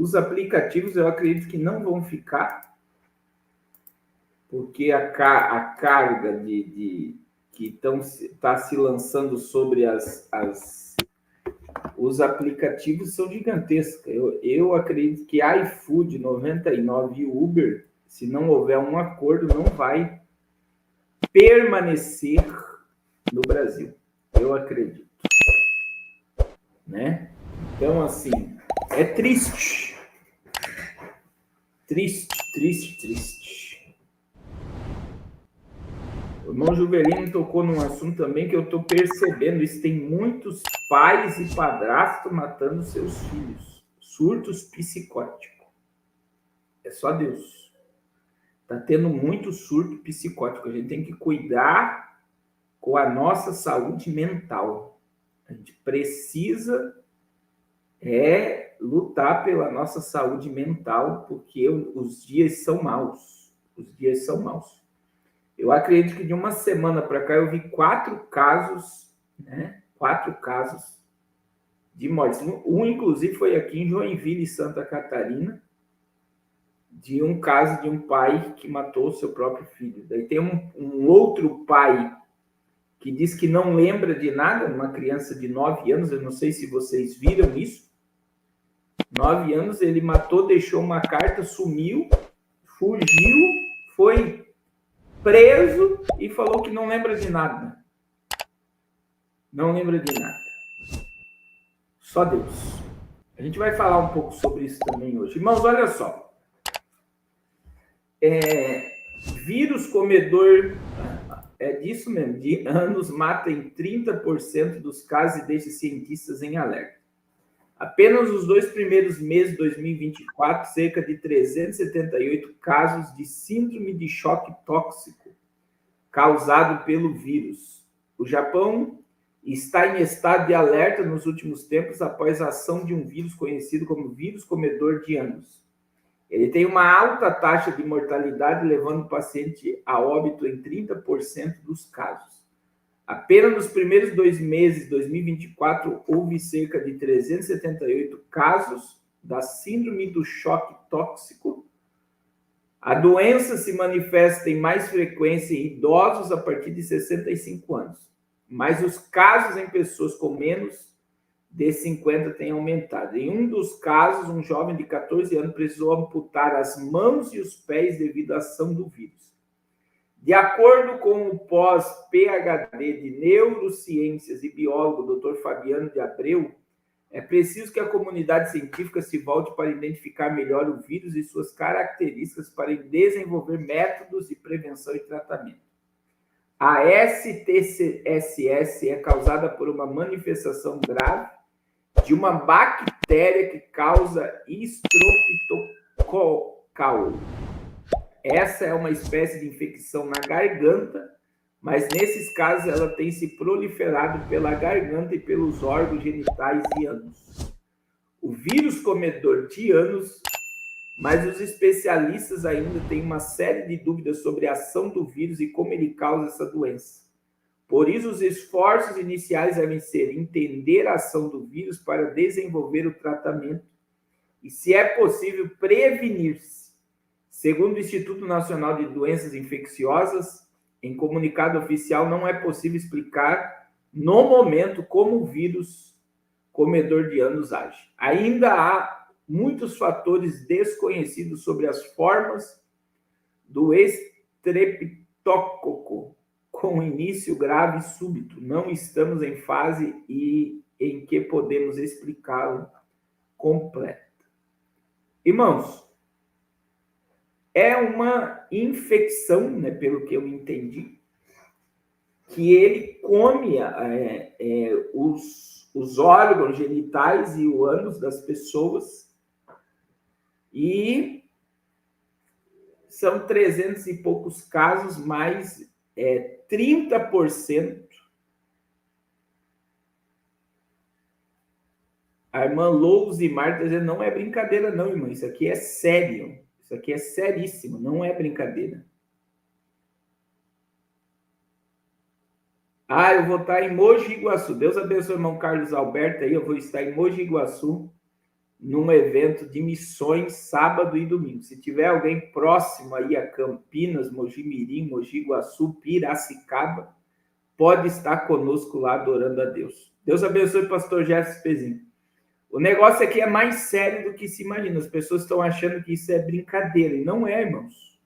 Os aplicativos eu acredito que não vão ficar, porque a carga que está se lançando sobre os aplicativos são gigantescas. Eu acredito que iFood 99 e Uber, se não houver um acordo, não vai permanecer no Brasil. Eu acredito. Né? Então, assim, é triste. Triste. O irmão Juvelino tocou num assunto também que eu estou percebendo. Isso tem muitos pais e padrastos matando seus filhos. Surtos psicóticos. É só Deus. Está tendo muito surto psicótico. A gente tem que cuidar com a nossa saúde mental. A gente precisa lutar pela nossa saúde mental, porque os dias são maus. Eu acredito que de uma semana para cá eu vi 4 casos, né? 4 casos de mortes. Um, inclusive, foi aqui em Joinville, Santa Catarina, de um caso de um pai que matou seu próprio filho. Daí tem um outro pai que diz que não lembra de nada, uma criança de 9 anos, eu não sei se vocês viram isso. 9 anos, ele matou, deixou uma carta, sumiu, fugiu, foi preso e falou que não lembra de nada. Não lembra de nada. Só Deus. A gente vai falar um pouco sobre isso também hoje. Irmãos, olha só. Vírus comedor, disso mesmo, de anos, mata em 30% dos casos e deixa cientistas em alerta. Apenas os 2 primeiros meses de 2024, cerca de 378 casos de síndrome de choque tóxico causado pelo vírus. O Japão está em estado de alerta nos últimos tempos após a ação de um vírus conhecido como vírus comedor de anos. Ele tem uma alta taxa de mortalidade, levando o paciente a óbito em 30% dos casos. Apenas nos primeiros 2 meses de 2024, houve cerca de 378 casos da síndrome do choque tóxico. A doença se manifesta em mais frequência em idosos a partir de 65 anos, mas os casos em pessoas com menos de 50 têm aumentado. Em um dos casos, um jovem de 14 anos precisou amputar as mãos e os pés devido à ação do vírus. De acordo com o pós-PhD de Neurociências e biólogo Dr. Fabiano de Abreu, é preciso que a comunidade científica se volte para identificar melhor o vírus e suas características para desenvolver métodos de prevenção e tratamento. A STSS é causada por uma manifestação grave de uma bactéria que causa Streptococcus. Essa é uma espécie de infecção na garganta, mas nesses casos ela tem se proliferado pela garganta e pelos órgãos genitais e ânus. O vírus comedor de ânus, mas os especialistas ainda têm uma série de dúvidas sobre a ação do vírus e como ele causa essa doença. Por isso, os esforços iniciais devem ser entender a ação do vírus para desenvolver o tratamento e, se é possível, prevenir-se. Segundo o Instituto Nacional de Doenças Infecciosas, em comunicado oficial, não é possível explicar, no momento, como o vírus comedor de ânus age. Ainda há muitos fatores desconhecidos sobre as formas do estreptococo, com início grave e súbito. Não estamos em fase em que podemos explicá-lo completo. Irmãos, é uma infecção, né, pelo que eu entendi, que ele come os órgãos genitais e o ânus das pessoas, e são 300 e poucos casos, mais 30%. A irmã Louise Marta dizendo, não é brincadeira não, irmã, isso aqui é sério. Isso aqui é seríssimo, não é brincadeira. Eu vou estar em Mogi Guaçu. Deus abençoe o irmão Carlos Alberto aí, eu vou estar em Mogi Guaçu num evento de missões sábado e domingo. Se tiver alguém próximo aí a Campinas, Mogi-mirim, Mogi Guaçu, Piracicaba, pode estar conosco lá adorando a Deus. Deus abençoe o pastor Gerson Pezinho. O negócio aqui é mais sério do que se imagina. As pessoas estão achando que isso é brincadeira, e não é, irmãos.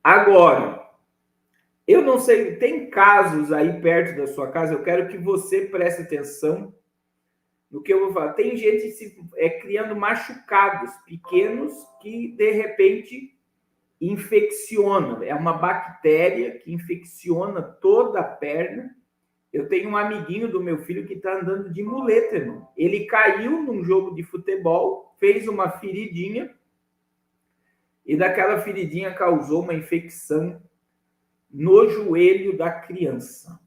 Agora, eu não sei, tem casos aí perto da sua casa, eu quero que você preste atenção no que eu vou falar. Tem gente criando machucados pequenos que, de repente, infecciona. É uma bactéria que infecciona toda a perna. Eu tenho um amiguinho do meu filho que está andando de muleta, irmão. Ele caiu num jogo de futebol, fez uma feridinha, e daquela feridinha causou uma infecção no joelho da criança.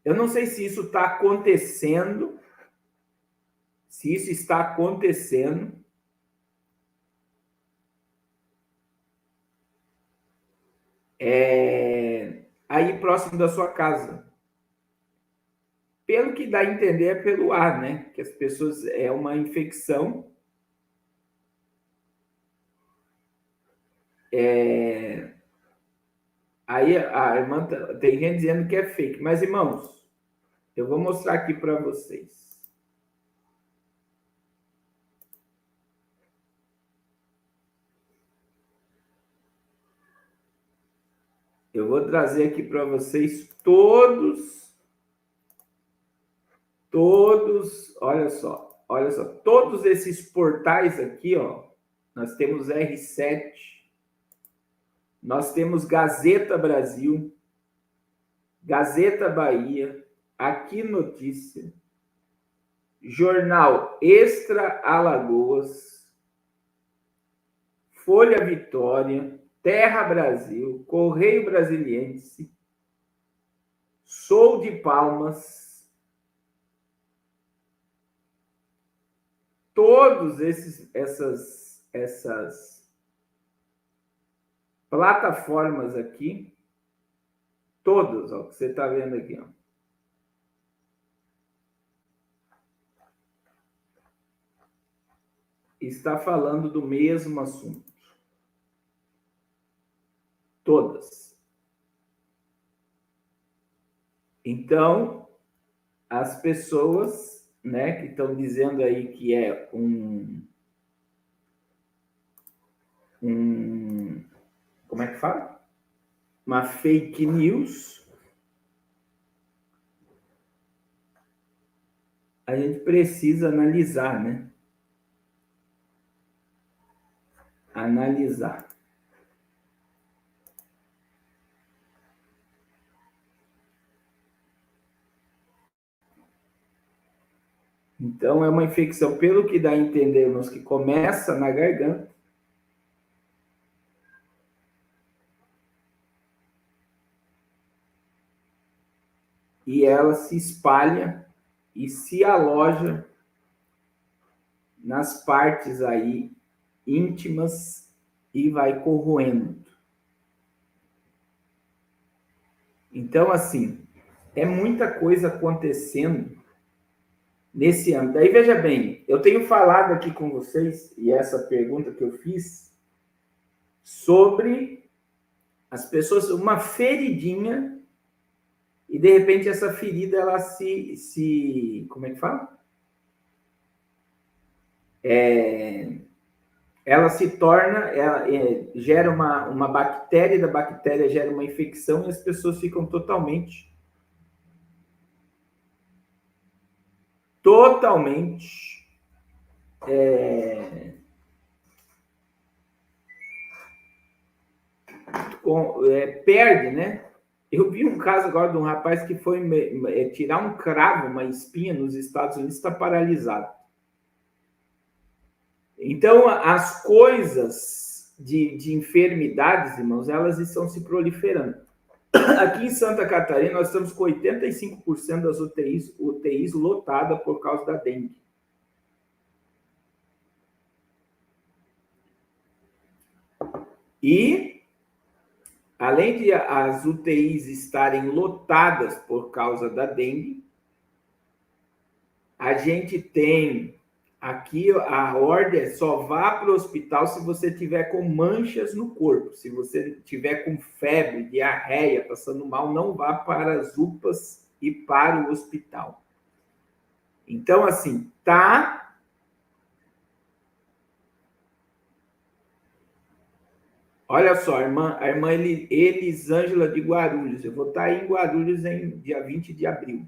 Eu não sei se isso está acontecendo, se isso está acontecendo. Aí próximo da sua casa. Pelo que dá a entender é pelo ar, né? Que as pessoas, é uma infecção. Aí a irmã, tem gente dizendo que é fake. Mas, irmãos, eu vou mostrar aqui para vocês. Eu vou trazer aqui para vocês todos, olha só, todos esses portais aqui, ó. Nós temos R7, nós temos Gazeta Brasil, Gazeta Bahia, Aqui Notícia, Jornal Extra Alagoas, Folha Vitória, Terra Brasil, Correio Brasiliense, Sou de Palmas, todos essas plataformas aqui, todas, ó, que você está vendo aqui, ó. Está falando do mesmo assunto. Todas. Então, as pessoas, né, que estão dizendo aí que é como é que fala? Uma fake news. A gente precisa analisar, né? Analisar. Então, é uma infecção, pelo que dá a entender, mas que começa na garganta. E ela se espalha e se aloja nas partes aí íntimas e vai corroendo. Então, assim, é muita coisa acontecendo nesse ano. Daí, veja bem, eu tenho falado aqui com vocês, e essa pergunta que eu fiz, sobre as pessoas, uma feridinha, e de repente essa ferida, ela como é que fala? Ela se torna, gera uma bactéria, e da bactéria gera uma infecção, e as pessoas ficam totalmente perde, né? Eu vi um caso agora de um rapaz que foi tirar um cravo, uma espinha nos Estados Unidos, está paralisado. Então, as coisas de enfermidades, irmãos, elas estão se proliferando. Aqui em Santa Catarina, nós estamos com 85% das UTIs lotadas por causa da dengue. E, além de as UTIs estarem lotadas por causa da dengue, a gente tem Aqui a ordem é só vá para o hospital se você tiver com manchas no corpo. Se você tiver com febre, diarreia, passando mal, não vá para as UPAs e para o hospital. Então, assim, tá. Olha só, a irmã Elisângela de Guarulhos. Eu vou estar aí em Guarulhos em dia 20 de abril.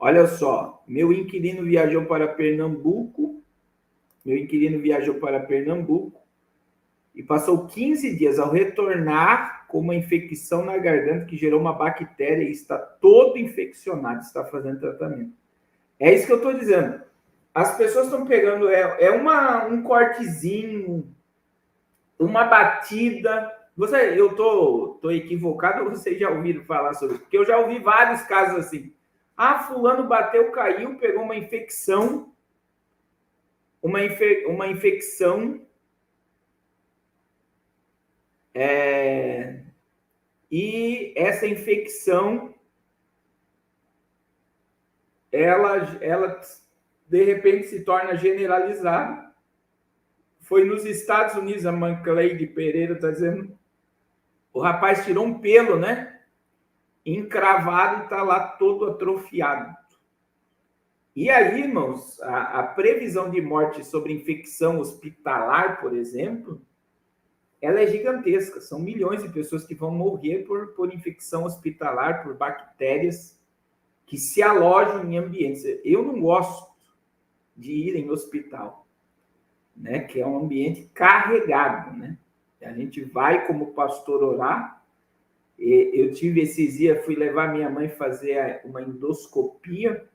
Olha só, meu inquilino viajou para Pernambuco e passou 15 dias ao retornar com uma infecção na garganta que gerou uma bactéria e está todo infeccionado, está fazendo tratamento. É isso que eu estou dizendo. As pessoas estão pegando, um cortezinho, uma batida. Eu tô equivocado ou vocês já ouviram falar sobre isso? Porque eu já ouvi vários casos assim. Ah, fulano bateu, caiu, pegou uma infecção. Uma infecção. E essa infecção, ela de repente se torna generalizada. Foi nos Estados Unidos, a Mancleide Pereira está dizendo, o rapaz tirou um pelo, né? Encravado e está lá todo atrofiado. E aí, irmãos, a previsão de morte sobre infecção hospitalar, por exemplo, ela é gigantesca. São milhões de pessoas que vão morrer por infecção hospitalar, por bactérias que se alojam em ambientes. Eu não gosto de ir em hospital, né? Que é um ambiente carregado, né? A gente vai como pastor orar. Eu tive esses dias, fui levar minha mãe fazer uma endoscopia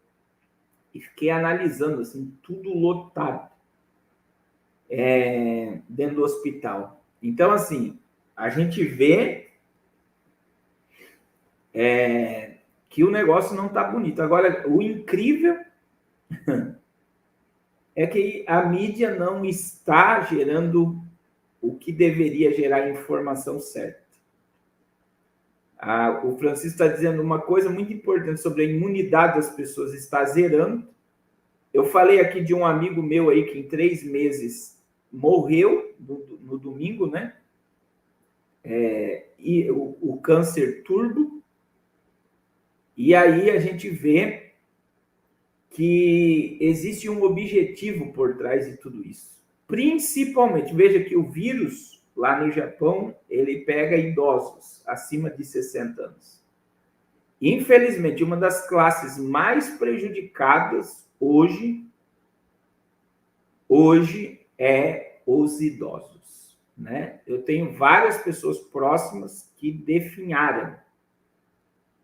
e fiquei analisando, assim, tudo lotado dentro do hospital. Então, assim, a gente vê que o negócio não está bonito. Agora, o incrível é que a mídia não está gerando o que deveria gerar informação certa. O Francisco está dizendo uma coisa muito importante sobre a imunidade das pessoas está zerando. Eu falei aqui de um amigo meu aí que em 3 meses morreu no domingo, né? E o câncer turbo. E aí a gente vê que existe um objetivo por trás de tudo isso. Principalmente, veja que o vírus lá no Japão, ele pega idosos acima de 60 anos. Infelizmente, uma das classes mais prejudicadas hoje é os idosos, né? Eu tenho várias pessoas próximas que definharam,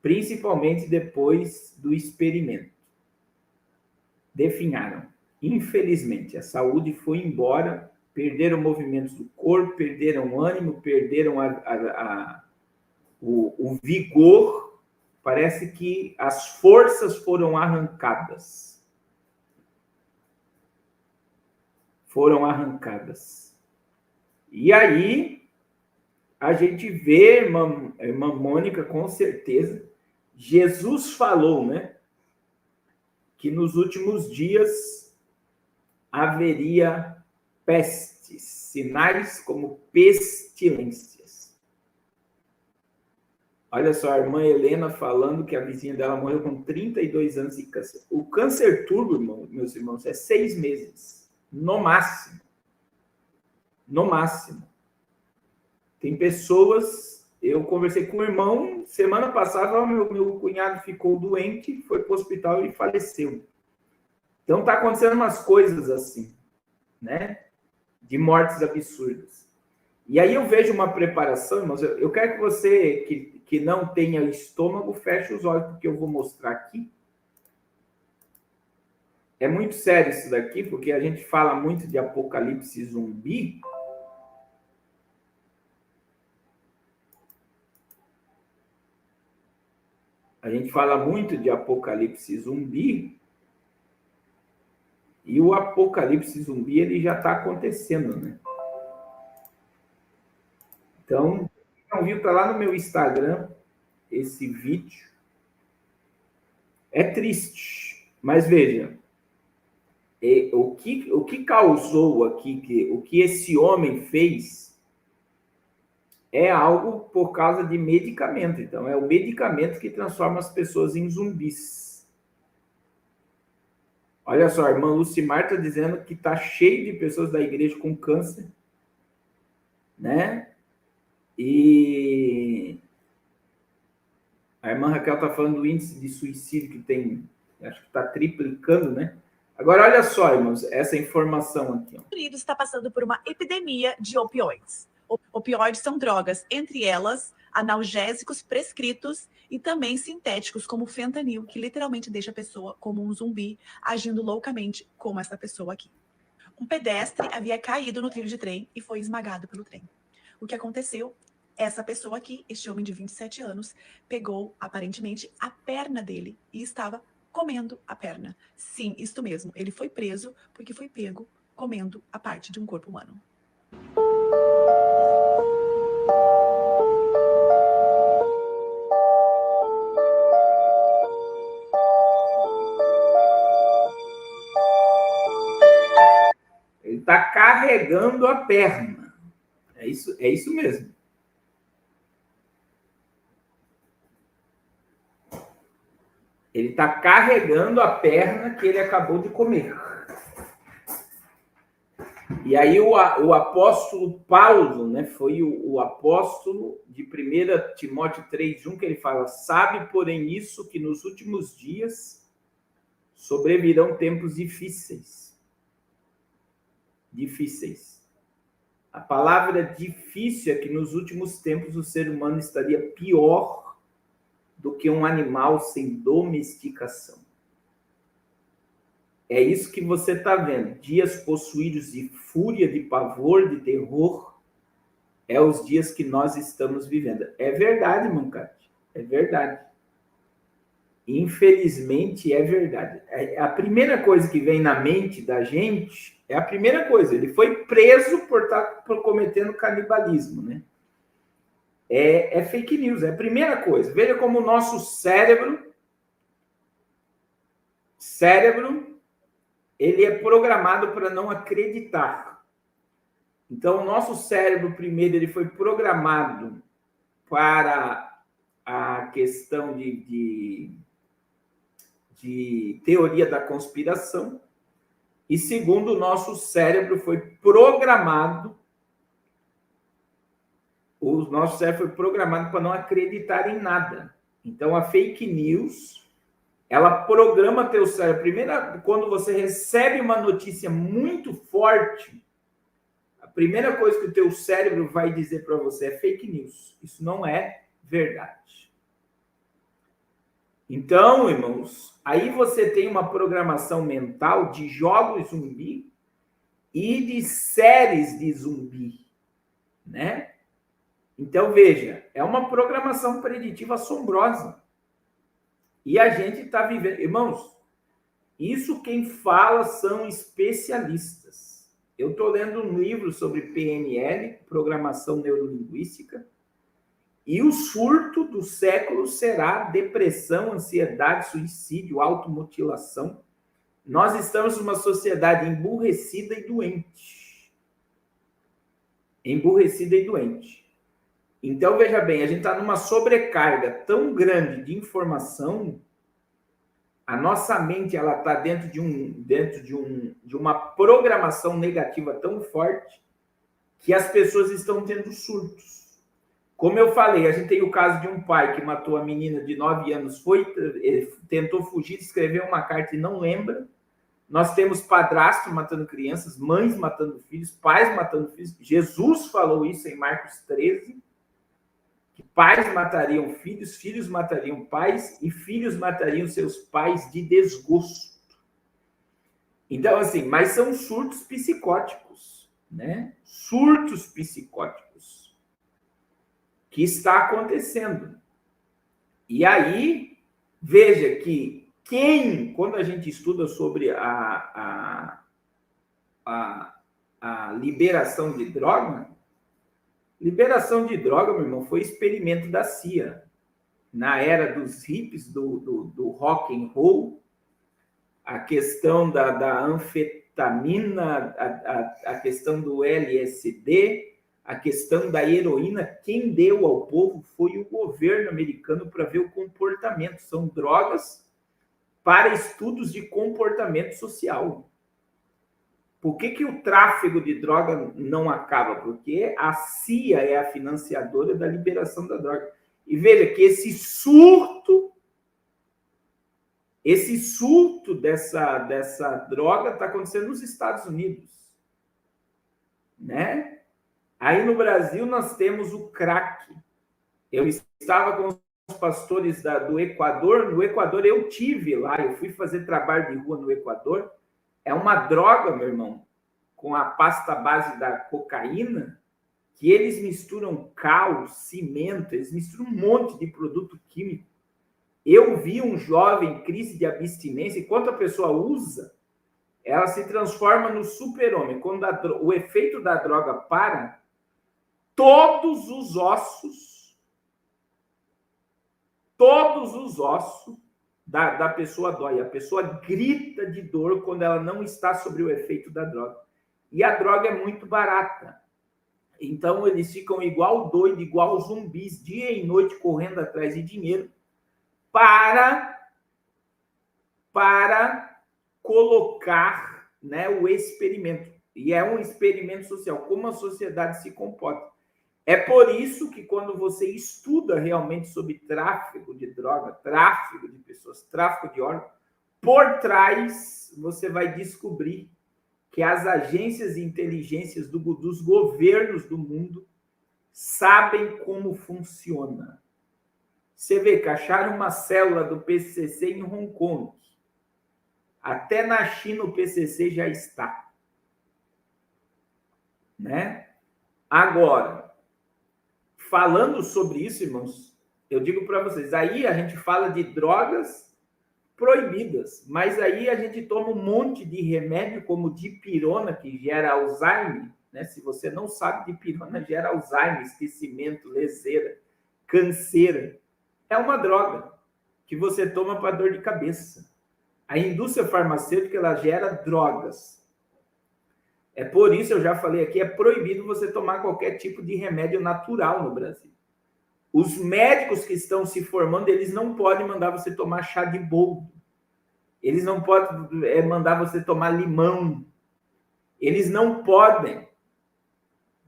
principalmente depois do experimento. Definharam. Infelizmente, a saúde foi embora, perderam movimentos do corpo, perderam o ânimo, perderam o vigor. Parece que as forças foram arrancadas. E aí, a gente vê, irmã Mônica, com certeza, Jesus falou, né? Que nos últimos dias haveria pestes, sinais como pestilências. Olha só, a irmã Helena falando que a vizinha dela morreu com 32 anos de câncer. O câncer turbo, meus irmãos, é 6 meses, no máximo. No máximo. Tem pessoas... Eu conversei com o irmão, semana passada, meu cunhado ficou doente, foi para o hospital e faleceu. Então, está acontecendo umas coisas assim, né? De mortes absurdas. E aí eu vejo uma preparação, irmãos, eu quero que você, que não tenha estômago, feche os olhos, porque eu vou mostrar aqui. É muito sério isso daqui, porque a gente fala muito de apocalipse zumbi. A gente fala muito de apocalipse zumbi, e o apocalipse zumbi ele já está acontecendo, né? Então, quem não viu, está lá no meu Instagram esse vídeo. É triste, mas veja, o que causou aqui, o que esse homem fez é algo por causa de medicamento. Então, é o medicamento que transforma as pessoas em zumbis. Olha só, a irmã Lucimar está dizendo que está cheio de pessoas da igreja com câncer, né? E a irmã Raquel está falando do índice de suicídio que tem, acho que está triplicando, né? Agora, olha só, irmãos, essa informação aqui. Estados Unidos está passando por uma epidemia de opioides. Opioides são drogas, entre elas analgésicos prescritos e também sintéticos, como o fentanil, que literalmente deixa a pessoa como um zumbi, agindo loucamente como essa pessoa aqui. Um pedestre havia caído no trilho de trem e foi esmagado pelo trem. O que aconteceu? Essa pessoa aqui, este homem de 27 anos, pegou, aparentemente, a perna dele e estava comendo a perna. Sim, isto mesmo. Ele foi preso porque foi pego comendo a parte de um corpo humano. Ele está carregando a perna. É isso mesmo. Ele está carregando a perna que ele acabou de comer. E aí o apóstolo Paulo, né, foi o apóstolo de 1 Timóteo 3:1, que ele fala: sabe, porém, isso, que nos últimos dias sobrevirão tempos difíceis. Difíceis. A palavra difícil é que nos últimos tempos o ser humano estaria pior do que um animal sem domesticação. É isso que você está vendo. Dias possuídos de fúria, de pavor, de terror. É os dias que nós estamos vivendo. É verdade, Mancate. É verdade. Infelizmente, é verdade. A primeira coisa que vem na mente da gente é a primeira coisa. Ele foi preso por estar cometendo canibalismo, né? É fake news. É a primeira coisa. Veja como o nosso cérebro, ele é programado para não acreditar. Então, o nosso cérebro, primeiro, ele foi programado para a questão de teoria da conspiração. E segundo, o nosso cérebro foi programado, para não acreditar em nada. Então, a fake news, ela programa teu cérebro. Primeiro, quando você recebe uma notícia muito forte, a primeira coisa que o teu cérebro vai dizer para você é fake news. Isso não é verdade. Então, irmãos, aí você tem uma programação mental de jogos zumbi e de séries de zumbi, né? Então, veja, é uma programação preditiva assombrosa. E a gente está vivendo... Irmãos, isso quem fala são especialistas. Eu estou lendo um livro sobre PNL, Programação Neurolinguística, e o surto do século será depressão, ansiedade, suicídio, automutilação. Nós estamos numa sociedade emburrecida e doente. Emburrecida e doente. Então, veja bem, a gente está numa sobrecarga tão grande de informação, a nossa mente ela está dentro de uma programação negativa tão forte que as pessoas estão tendo surtos. Como eu falei, a gente tem o caso de um pai que matou a menina de 9 anos, tentou fugir, escreveu uma carta e não lembra. Nós temos padrasto matando crianças, mães matando filhos, pais matando filhos. Jesus falou isso em Marcos 13, que pais matariam filhos, filhos matariam pais e filhos matariam seus pais de desgosto. Então, assim, mas são surtos psicóticos, né? Surtos psicóticos que está acontecendo. E aí, veja que quando a gente estuda sobre a liberação de droga, meu irmão, foi experimento da CIA. Na era dos hippies, do rock and roll, a questão da anfetamina, a questão do LSD, a questão da heroína. Quem deu ao povo foi o governo americano para ver o comportamento. São drogas para estudos de comportamento social. Por que o tráfego de droga não acaba? Porque a CIA é a financiadora da liberação da droga. E veja que esse surto dessa droga está acontecendo nos Estados Unidos, né? Aí no Brasil nós temos o crack. Eu estava com os pastores do Equador. No Equador eu tive lá, eu fui fazer trabalho de rua no Equador. É uma droga, meu irmão, com a pasta base da cocaína, que eles misturam cal, cimento, eles misturam um monte de produto químico. Eu vi um jovem em crise de abstinência, enquanto a pessoa usa, ela se transforma no super-homem. Quando o efeito da droga para, todos os ossos da pessoa dói. A pessoa grita de dor quando ela não está sob o efeito da droga. E a droga é muito barata. Então, eles ficam igual doido, igual zumbis, dia e noite, correndo atrás de dinheiro para colocar, né, o experimento. E é um experimento social, como a sociedade se comporta. É por isso que quando você estuda realmente sobre tráfico de droga, tráfico de pessoas, tráfico de órgãos, por trás você vai descobrir que as agências de inteligência dos governos do mundo sabem como funciona. Você vê que acharam uma célula do PCC em Hong Kong. Até na China o PCC já está. Né? Agora, falando sobre isso, irmãos, eu digo para vocês, aí a gente fala de drogas proibidas, mas aí a gente toma um monte de remédio, como dipirona, que gera Alzheimer, né? Se você não sabe, dipirona gera Alzheimer, esquecimento, leseira, canseira. É uma droga que você toma para dor de cabeça. A indústria farmacêutica, ela gera drogas. É por isso, eu já falei aqui, é proibido você tomar qualquer tipo de remédio natural no Brasil. Os médicos que estão se formando, eles não podem mandar você tomar chá de boldo. Eles não podem mandar você tomar limão. Eles não podem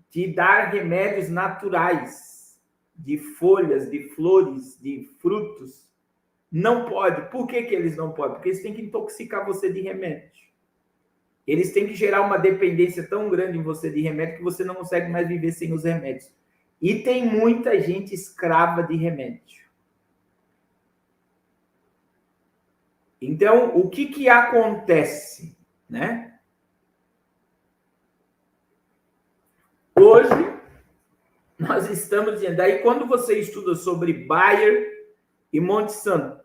te dar remédios naturais, de folhas, de flores, de frutos. Não pode. Por que eles não podem? Porque eles têm que intoxicar você de remédio. Eles têm que gerar uma dependência tão grande em você de remédio que você não consegue mais viver sem os remédios. E tem muita gente escrava de remédio. Então, o que acontece, né? Hoje, nós estamos dizendo, daí quando você estuda sobre Bayer e Monsanto,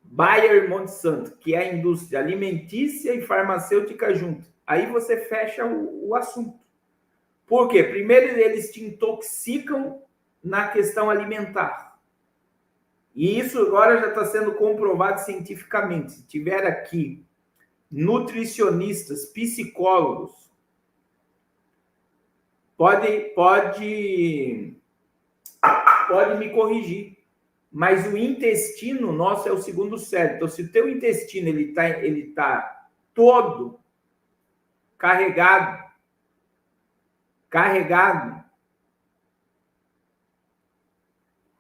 Bayer e Monsanto, que é a indústria alimentícia e farmacêutica junto, aí você fecha o assunto. Por quê? Primeiro, eles te intoxicam na questão alimentar. E isso agora já está sendo comprovado cientificamente. Se tiver aqui nutricionistas, psicólogos, pode me corrigir. Mas o intestino nosso é o segundo cérebro. Então, se o teu intestino ele tá todo carregado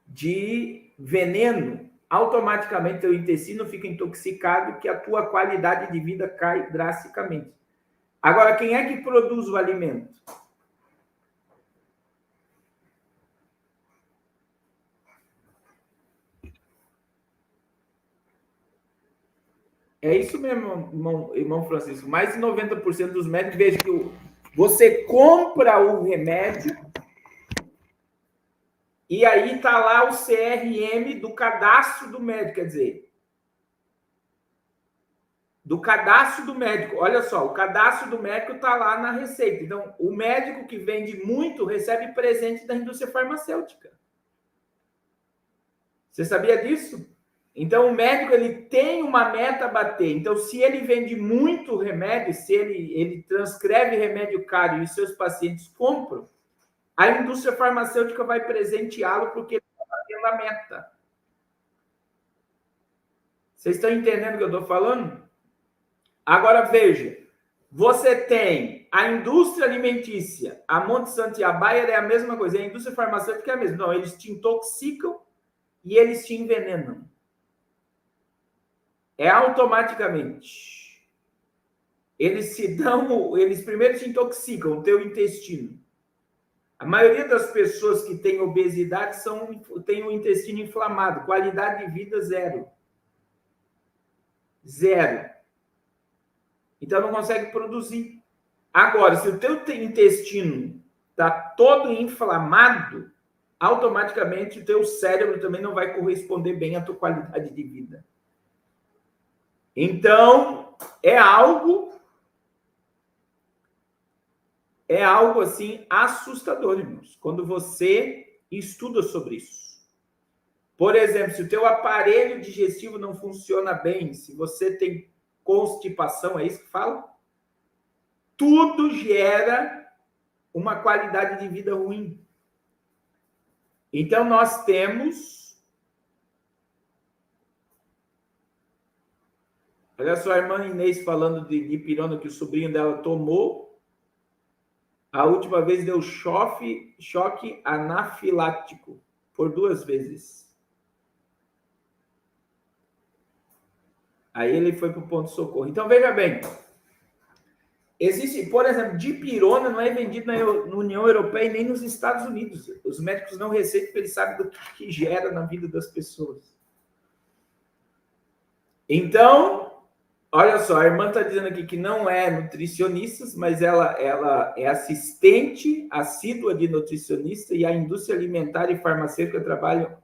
de veneno, automaticamente teu intestino fica intoxicado, que a tua qualidade de vida cai drasticamente. Agora, quem é que produz o alimento? É isso mesmo, irmão Francisco. Mais de 90% dos médicos, veja que você compra o remédio e aí está lá o CRM do cadastro do médico, quer dizer, do cadastro do médico. Olha só, o cadastro do médico está lá na receita. Então, o médico que vende muito recebe presente da indústria farmacêutica. Você sabia disso? Então, o médico ele tem uma meta a bater. Então, se ele vende muito remédio, se ele transcreve remédio caro e os seus pacientes compram, a indústria farmacêutica vai presenteá-lo porque ele está batendo a meta. Vocês estão entendendo o que eu estou falando? Agora, veja. Você tem a indústria alimentícia, a Monsanto e a Bayer é a mesma coisa. A indústria farmacêutica é a mesma. Não, eles te intoxicam e eles te envenenam. É automaticamente. Eles primeiro te intoxicam o teu intestino. A maioria das pessoas que têm obesidade tem o intestino inflamado, qualidade de vida zero. Zero. Então não consegue produzir. Agora, se o teu intestino está todo inflamado, automaticamente o teu cérebro também não vai corresponder bem à tua qualidade de vida. Então, é algo assim assustador, irmãos, quando você estuda sobre isso. Por exemplo, se o teu aparelho digestivo não funciona bem, se você tem constipação, é isso que fala? Tudo gera uma qualidade de vida ruim. Então, nós temos... Olha só a irmã Inês falando de dipirona que o sobrinho dela tomou. A última vez deu choque anafilático por 2 vezes. Aí ele foi para o ponto-socorro. Então, veja bem. Existe, por exemplo, dipirona não é vendido na União Europeia e nem nos Estados Unidos. Os médicos não receitam porque eles sabem do que gera na vida das pessoas. Então... Olha só, a irmã está dizendo aqui que não é nutricionista, mas ela é assistente assídua de nutricionista e a indústria alimentar e farmacêutica trabalham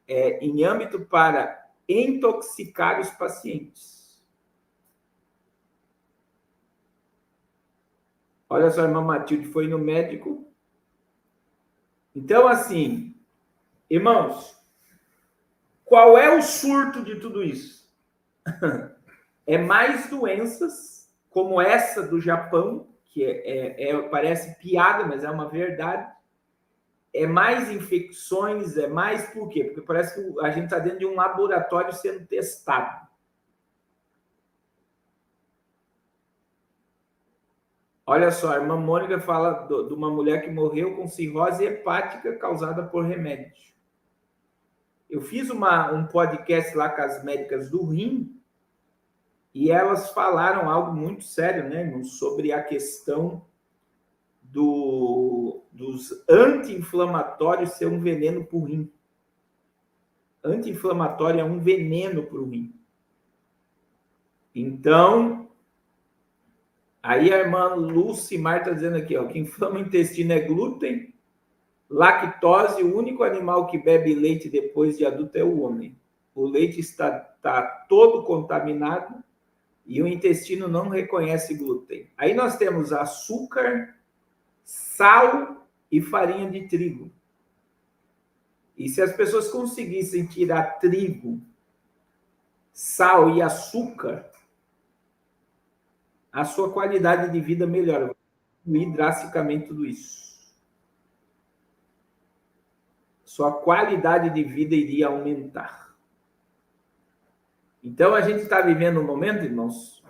em âmbito para intoxicar os pacientes. Olha só, a irmã Matilde foi no médico. Então, assim, irmãos, qual é o surto de tudo isso? É mais doenças, como essa do Japão, que parece piada, mas é uma verdade. É mais infecções, é mais por quê? Porque parece que a gente está dentro de um laboratório sendo testado. Olha só, a irmã Mônica fala de uma mulher que morreu com cirrose hepática causada por remédio. Eu fiz um podcast lá com as médicas do rim, e elas falaram algo muito sério, né, irmão, sobre a questão dos anti-inflamatórios ser um veneno para o rim. Anti-inflamatório é um veneno para o rim. Então, aí a irmã Lucimar está dizendo aqui, ó, que inflama o intestino é glúten, lactose, o único animal que bebe leite depois de adulto é o homem. O leite está todo contaminado, e o intestino não reconhece glúten. Aí nós temos açúcar, sal e farinha de trigo. E se as pessoas conseguissem tirar trigo, sal e açúcar, a sua qualidade de vida melhora. Vai diminuir drasticamente tudo isso. Sua qualidade de vida iria aumentar. Então, a gente está vivendo um momento, irmãos,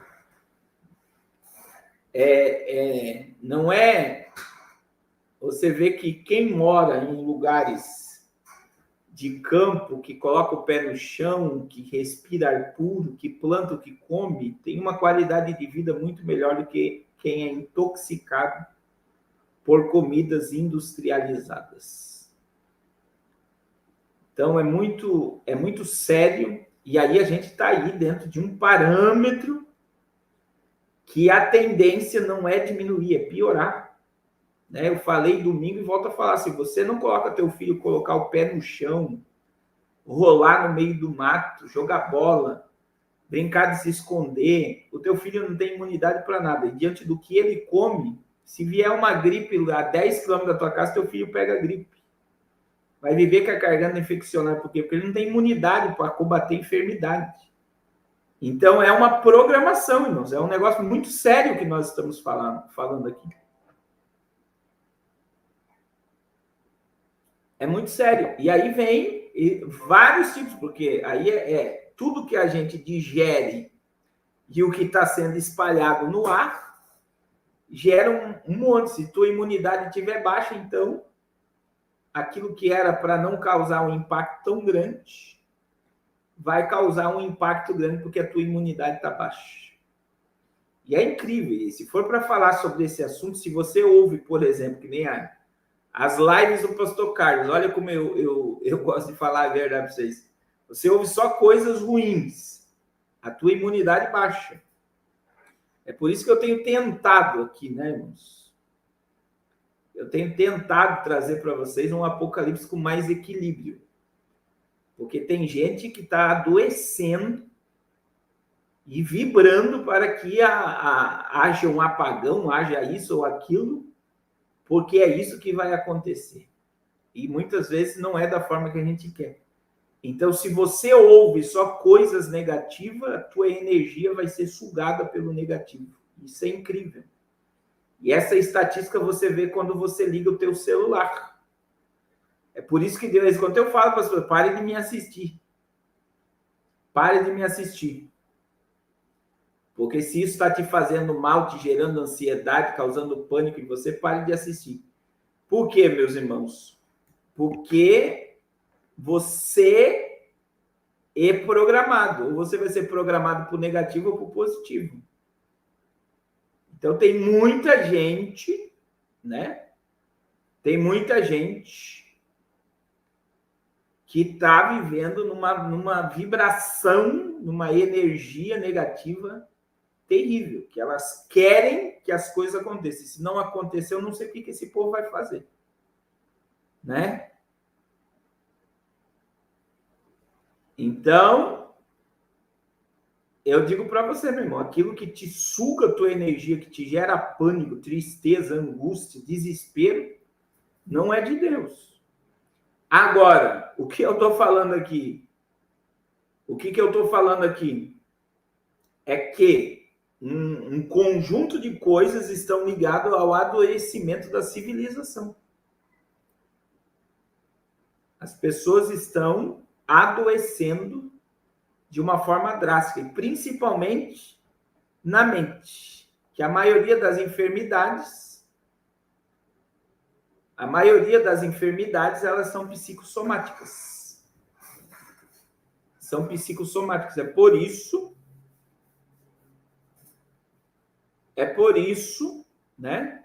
não é... Você vê que quem mora em lugares de campo, que coloca o pé no chão, que respira ar puro, que planta o que come, tem uma qualidade de vida muito melhor do que quem é intoxicado por comidas industrializadas. Então, é muito sério. E aí a gente está aí dentro de um parâmetro que a tendência não é diminuir, é piorar. Né? Eu falei domingo e volto a falar, se você não coloca teu filho colocar o pé no chão, rolar no meio do mato, jogar bola, brincar de se esconder, o teu filho não tem imunidade para nada. E diante do que ele come, se vier uma gripe a 10 km da tua casa, teu filho pega a gripe. vai viver com a garganta infeccionada. Por quê? Porque ele não tem imunidade para combater enfermidade. Então, é uma programação, irmãos. É um negócio muito sério que nós estamos falando aqui. É muito sério. E aí vem vários tipos, porque aí é tudo que a gente digere e o que está sendo espalhado no ar gera um monte. Se tua imunidade estiver baixa, então aquilo que era para não causar um impacto tão grande vai causar um impacto grande porque a tua imunidade está baixa. E é incrível. E se for para falar sobre esse assunto, se você ouve, por exemplo, que nem as lives do pastor Carlos, olha como eu gosto de falar a verdade para vocês. Você ouve só coisas ruins. A tua imunidade baixa. É por isso que eu tenho tentado aqui, né, irmãos? Eu tenho tentado trazer para vocês um apocalipse com mais equilíbrio. Porque tem gente que está adoecendo e vibrando para que haja um apagão, haja isso ou aquilo, porque é isso que vai acontecer. E muitas vezes não é da forma que a gente quer. Então, se você ouve só coisas negativas, a tua energia vai ser sugada pelo negativo. Isso é incrível. E essa estatística você vê quando você liga o teu celular. É por isso que de vez em quando eu falo para as pessoas, pare de me assistir. Pare de me assistir. Porque se isso está te fazendo mal, te gerando ansiedade, causando pânico em você, pare de assistir. Por quê, meus irmãos? Porque você é programado. Ou você vai ser programado para o negativo ou para o positivo. Então, tem muita gente, né? Tem muita gente que está vivendo numa vibração, numa energia negativa terrível, que elas querem que as coisas aconteçam. Se não acontecer, eu não sei o que esse povo vai fazer. Né? Então, eu digo para você, meu irmão, aquilo que te suga a tua energia, que te gera pânico, tristeza, angústia, desespero, não é de Deus. Agora, o que eu estou falando aqui? O que eu estou falando aqui? É que um conjunto de coisas estão ligadas ao adoecimento da civilização. As pessoas estão adoecendo de uma forma drástica, e principalmente na mente, que a maioria das enfermidades, elas são psicossomáticas. São psicossomáticas. É por isso, né?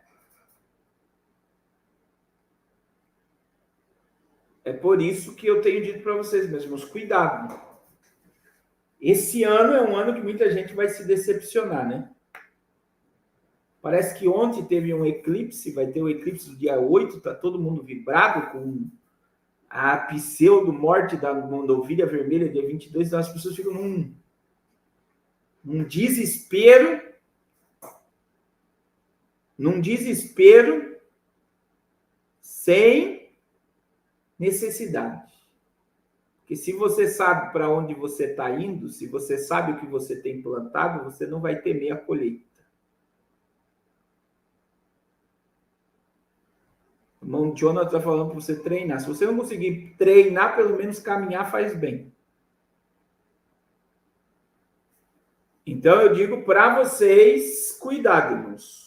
É por isso que eu tenho dito para vocês, meus irmãos, cuidado. Esse ano é um ano que muita gente vai se decepcionar, né? Parece que ontem teve um eclipse, vai ter o eclipse do dia 8, tá todo mundo vibrado com a pseudo-morte da ovelha vermelha, dia 22, então as pessoas ficam num desespero, sem necessidade. Porque se você sabe para onde você está indo, se você sabe o que você tem plantado, você não vai temer a colheita. O irmão Jonathan está falando para você treinar. Se você não conseguir treinar, pelo menos caminhar faz bem. Então eu digo para vocês, cuidado, irmãos.